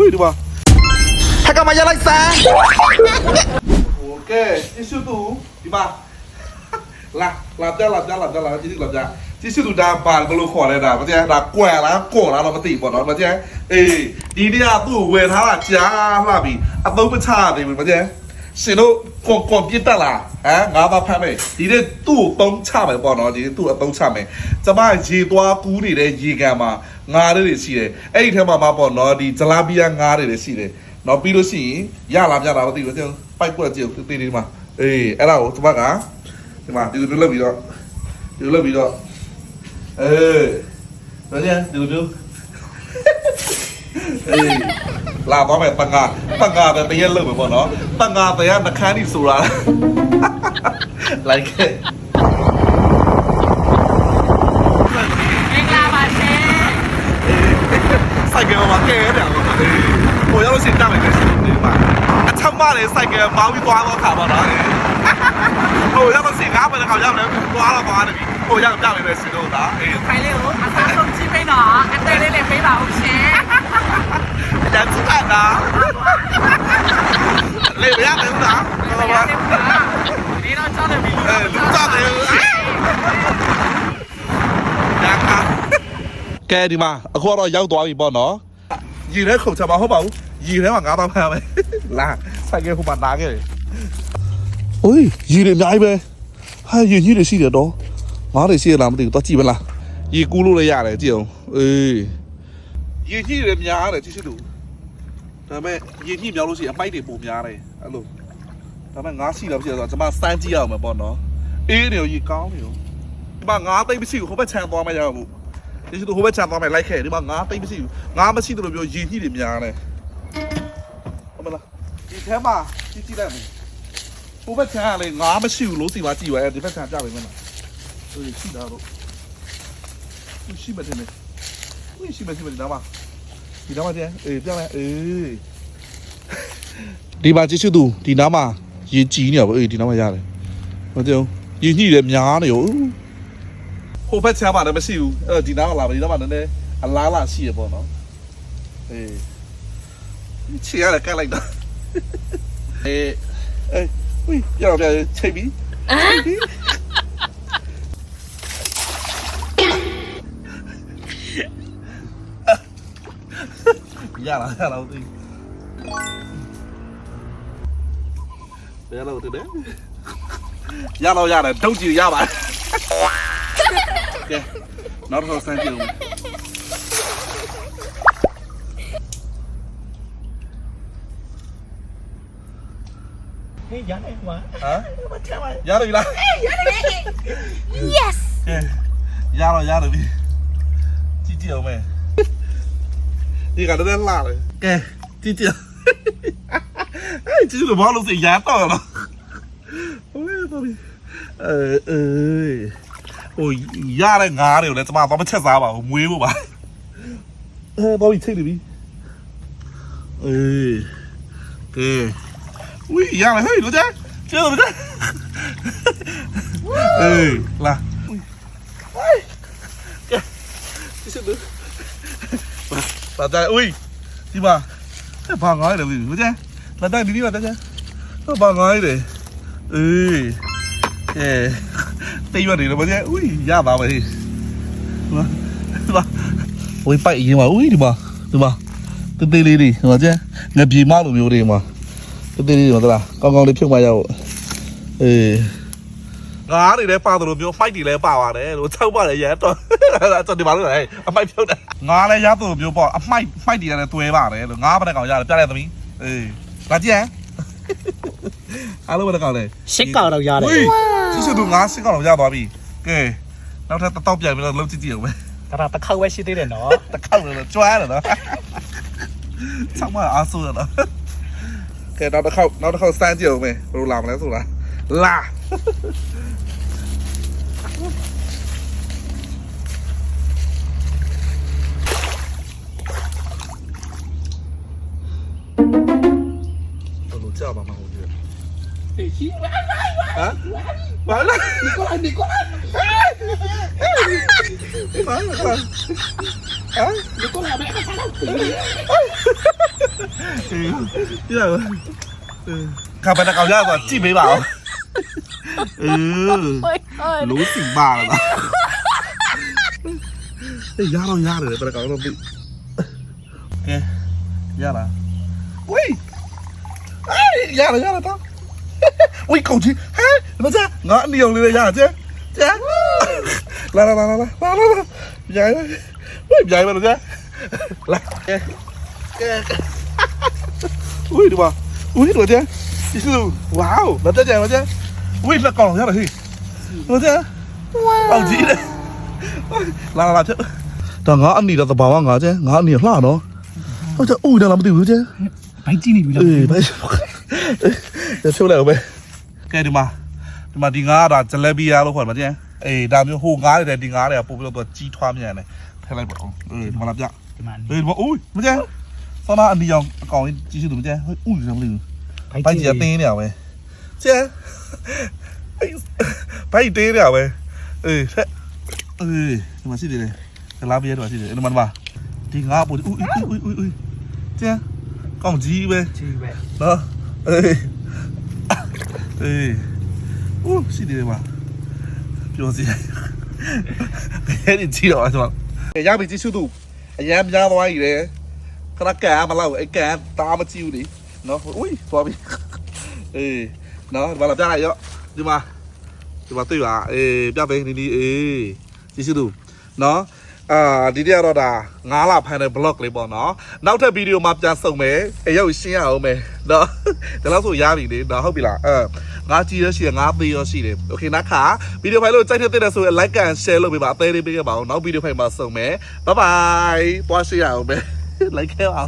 喂，对吧？还干嘛要来噻？OK， 继续读，对吧？来，继续来，继续读咱班不路考来的，不见咱管了，那么地不喏，不见，哎，你的啊都为他了家那边啊都不差的，不见。是都光记得啦，啊，我把拍没，你的都东差没，不喏，你都东差没，怎么几多股里的一干嘛？我的是的，哎，天妈妈不喏，你这那边我的是的，那比如是，亚拉的地方就拜过就对的嘛，哎，哎啦，我怎么讲？对嘛，就那边了，哎，怎么样？就。လာသွားမယ်တန်ငါပဲတရက်လုံးပဲပေါ့နော်တန်ငါတရားနှခမ်းနေဆိုတာလိုက်ခဲ့မင်္ဂလာပါရှင်စိုက်ကယ်မှာကဲရတယ်ဟိုရောက်လို့ရှိရင်ကြမယ်ပဲဒီမှာအချမ်းမလေးစိုက်ကယ်မောင်းပြီးသွားတော့ခါပါတော့ဟိုရောက်လို့ရှိရင်ငါပဲခါရောက်တယ်သွားတယ်ဟိုရောက်ကြမယ်ပဲစီတော့ဒါအေး ခိုင်လေးကိုအစားဆုံးကြည့်ပေးတော့အသေးလေးလေးပေးပါဦးရှင်ရန်စတာလေရရတယ်ဦးလားဟုတ်ပါဘူးဒီတော့ကြောက်တယ်ပြီလူကြောက်တယ်ကဲဒီမှာအခုတော့ရောက်သွားပြီပေါ့နော်ရေထဲခုန်ချမှာဟုတ်ပါဘူးရေထဲမှာငါးတောင်းဖမ်းမယ်လာဆိုင်ကဟိုမှာနားခဲ့တယ်โอ้ยရေတွေအများကြီးပဲဟာရေကြီးတွေရှိတယ်တော့ငါးတွေရှိရလားမသိဘူးတော့ကြည့်မလားရေကူးလို့လည်းရတယ်ကြည့်အောင်အေးရေကြီးတွေများတယ်ကြည့်စစ်လို့ဒါပေမဲ့ရေကြီးများလို့ရှိရင်အမိုက်တွေပုံများတယ်အဲ့လိုဒါပေမဲ့ငါးရှိတော့ဖြစ်တော့ကျွန်မစမ်းကြည့်အောင်မယ်ပေါ့နော်အေးနေရောရေကောင်းနေရောဒီမှာငါးသိမ့်မရှိဘူးဟိုဘက်ခြံသွားမှရဘူးဒီလိုဟိုဘက်ခြံသွားမှလိုက်ခဲ့ဒီမှာငါးသိမ့်မရှိဘူးငါးမရှိတော့ပြောရေကြီးတွေများတယ်ဟုတ်မလားဒီထဲမှာကြည့်လိုက်မယ်ဟိုဘက်ခြံကလေငါးမရှိဘူးလို့စီပါကြည့်ပါဒီဘက်ခြံပြပေးမယ်နော်ရှိတာတော့ရှိမတယ်ねရှိမယ်ဒါပါဒီနားမှာကျအေးပြလိုက်အေးဒီမှာကြည့်ရှုသူဒီနားမှာရေကြီးနေရပါအေးဒီနားမှာရတယ်မသိဘူးရေညှိတယ်များနေရောဟိုဘက်ချမ်းမှာလည်းမရှိဘူးအဲ့ဒီနားကလာပါဒီနားမှာနည်းနည်းအလားလာရှိရပေါ့နော်အေးချီရတယ်ကက်လိုက်တာအေးဝိရတော့ပြချိန်ပြီရလားဦးသိရလားဦးသိတယ်ရတော့ရတယ်ဒုတ်ကြည့်ရပါတယ်ကဲနောက်တော့စမ်းကြည့်ဦးဟေးရတယ်ကွာဟမ်ရတယ်လားရတယ် yes ရတော့ပြီကြည့်အောင်မယ်ဒီကတည်းကလာတယ်ကဲကြည့်အဲ့ကြည့်လို့ဘာလို့စိတ်ရတော့လဲဟိုလေတော်ပြီဟိုရတဲ့ငါးတွေကိုလည်းကျွန်မတော့မချက်စားပါဘူးမွေးဖို့ပါတော်ပြီချိန်နေပြီကဲဝီရမယ်ဟဲ့လို့ကြကျေတော့ကြလာကဲဒီစလို့လာကြอุ้ยဒီမှာဘာငါးရလဲဘူးကြလာကြဒီမှာကြဘာငါးရလဲတေးရတယ်လို့ဗျာอุ้ยရပါမယ်ဒီမှာဝိပိုက်ရင်မှာอุ้ยဒီမှာတေးလေးတွေဟိုကြငပြေမလိုမျိုးတွေမှာတေးလေးတွေမလားကောင်းလေးဖြုတ်မှရအောင်ငါးတွေလည်းပါတယ်လို့မျိုးဖိုက်တွေလည်းပါပါတယ်လို့၆ပါတယ်ရတော့ကျွန်တော်ဒီမှာလို့အမိုက်ဖြုတ်တယ်ငါလည်းရတော့မျိုးပေါ့အမိုက်တွေလည်းတွဲပါတယ်လို့ငါးပတ်ကောင်ရတယ်ပြလိုက်သမီးလာကြည့်အားလုံးပဲကောင်လေရှစ်ကောင်တော့ရတယ်ကျစုသူငါးရှစ်ကောင်တော့ရသွားပြီကဲနောက်ထပ်တောက်ပြန်ပြီးတော့လုံးကြည့်အောင်ပဲဒါတစ်ခေါက်ပဲရှိသေးတယ်နော်တစ်ခေါက်တော့ကျွမ်းတယ်နော်ဆောင်းမအားဆိုးတယ်နော်ကဲနောက်တစ်ခေါက်စမ်းကြည့်အောင်ပဲဘယ်လိုလာမလဲဆိုတာလာ叫爸妈回去。啊？完了！你过来！完了！啊？你过来没？ ရခါပနကောင်ရဆိုကြည့်ပေးပါဦးလူစီပါလားရတော့ရတယ်ပနကောင်တော့ပြီကဲရလားဝေးရတယ်တော့ဝေးကောင်ကြီးဟဲ့မကြငါအနီအောင်လေးရကြကြလာရိုင်းဝေးပြိုင်မလို့ကြလာကဲဝေးဒီပါဝေးတော့ကြဒီစုဝေါမတက်ကြမကြဝေးလက်ကောင်ရလားဟေးမကြအောင်ကြီးလေလာချက်တော့ငါအနီတော့တဘာဝငါကြငါအနီလှတော့ဟုတ်ကြအိုးတယ်လားမသိဘူးကြ ဘိုက်ကြည့်နေပြီလား အေးဘယ်ချိုးလိုက်အောင်ပဲကဲဒီမှာဒီငါးဒါဂျလက်ဘီယာလို့ခေါ်တယ်မကျန်အေးဒါမျိုးဟိုငါးတွေဒီငါးတွေကပို့ပြီးတော့ကြီးထွားမြန်တယ်ထည့်လိုက်ပါအောင်အေးဒီမှာလာပြ ဒီမှာ အေးဒီမှာအိုးမကျန်ဆောနာအနီအောင်အကောင်ကြီးရှိသူမကျန်ဟိုဥတယ်မသိဘူးဘိုက်ကြီးတင်းနေရပဲကျန်ဘိုက်တင်းနေရပဲအေးဆက်အေးဒီမှာရှိတယ်ဂျလက်ဘီယာတော့ရှိတယ်ဒီမှာဒီငါးပို့ဥကျန်ကောင်းကြီးပဲ ကြည့်ပဲ နော်အေးဦးရှိတယ်မှာပြောစီဘယ်ဒီကြည့်တော့ဆိုရပြီကြည့်စုသူအရန်များသွားပြီလေခဏကဲမလောက်အဲ့ကဲတားမကြည့်ဘူးလေနော်อุ้ยသွားပြီအေးနော်ဒီမှာလာပြလိုက်ရောဒီမှာတွေ့ပါအေးပြပေးနေအေးကြည့်စုသူနော်ဒီတည်းကတော့ဒါ9လဖန်တဲ့ blog လေးပေါ့နော်နောက်ထပ်ဗီဒီယိုမှာပြန်ဆုံမယ်အရုပ်ရှင်းရအောင်မယ်နော်ဒါလို့ဆိုရပြီလေနော်ဟုတ်ပြီလားငါကြည့်ရရှိတယ်ငါသေးရရှိတယ်โอเคနားခါဗီဒီယိုဖိုင်လို့ကြိုက်တဲ့ဆိုရင် like and share လုပ်ပေးပါအသေးလေးပေးခဲ့ပါဦးနောက်ဗီဒီယိုဖိုင်မှာဆုံမယ် bye bye သွားရှင်းရအောင်မယ် like ခဲ့ပါ